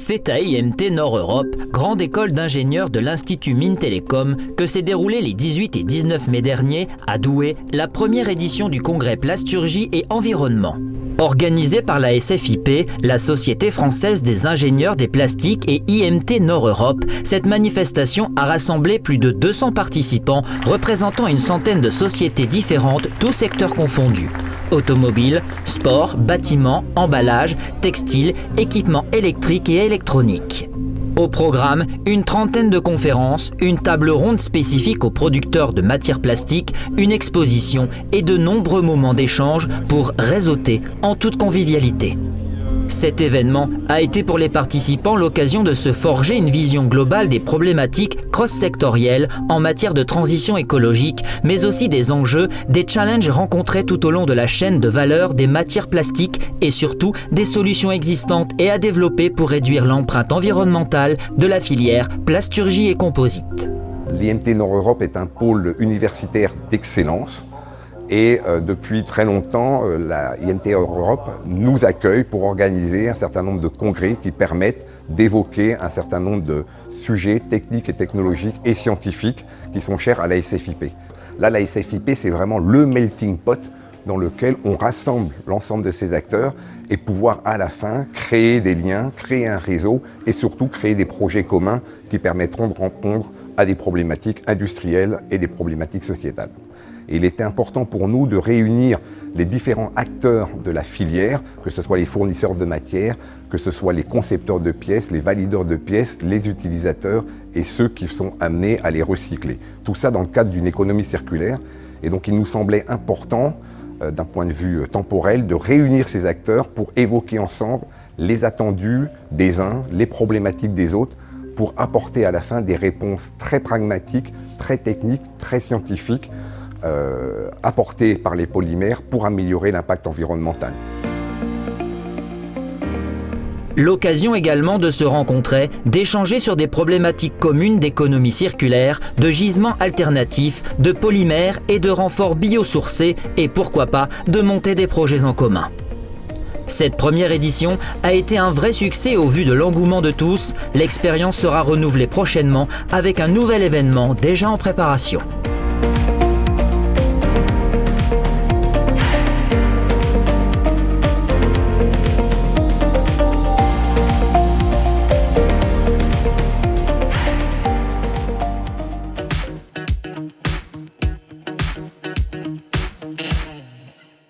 C'est à IMT Nord-Europe, grande école d'ingénieurs de l'Institut Mines Télécom, que s'est déroulée les 18 et 19 mai dernier, à Douai, la première édition du congrès Plasturgie et Environnement. Organisée par la SFIP, la Société française des ingénieurs des plastiques et IMT Nord-Europe, cette manifestation a rassemblé plus de 200 participants représentant une centaine de sociétés différentes, tous secteurs confondus. Automobile, sport, bâtiment, emballage, textile, équipements électriques et électroniques. Au programme, une trentaine de conférences, une table ronde spécifique aux producteurs de matières plastiques, une exposition et de nombreux moments d'échange pour réseauter en toute convivialité. Cet événement a été pour les participants l'occasion de se forger une vision globale des problématiques cross-sectorielles en matière de transition écologique, mais aussi des enjeux, des challenges rencontrés tout au long de la chaîne de valeur des matières plastiques et surtout des solutions existantes et à développer pour réduire l'empreinte environnementale de la filière plasturgie et composite. L'IMT Nord-Europe est un pôle universitaire d'excellence. Et depuis très longtemps, la IMT Europe nous accueille pour organiser un certain nombre de congrès qui permettent d'évoquer un certain nombre de sujets techniques et technologiques et scientifiques qui sont chers à la SFIP. Là, la SFIP, c'est vraiment le melting pot dans lequel on rassemble l'ensemble de ces acteurs et pouvoir à la fin créer des liens, créer un réseau et surtout créer des projets communs qui permettront de répondre à des problématiques industrielles et des problématiques sociétales. Et il était important pour nous de réunir les différents acteurs de la filière, que ce soit les fournisseurs de matières, que ce soit les concepteurs de pièces, les valideurs de pièces, les utilisateurs et ceux qui sont amenés à les recycler. Tout ça dans le cadre d'une économie circulaire. Et donc il nous semblait important, d'un point de vue temporel, de réunir ces acteurs pour évoquer ensemble les attendus des uns, les problématiques des autres, pour apporter à la fin des réponses très pragmatiques, très techniques, très scientifiques, apportés par les polymères pour améliorer l'impact environnemental. L'occasion également de se rencontrer, d'échanger sur des problématiques communes d'économie circulaire, de gisements alternatifs, de polymères et de renforts biosourcés et pourquoi pas de monter des projets en commun. Cette première édition a été un vrai succès au vu de l'engouement de tous. L'expérience sera renouvelée prochainement avec un nouvel événement déjà en préparation.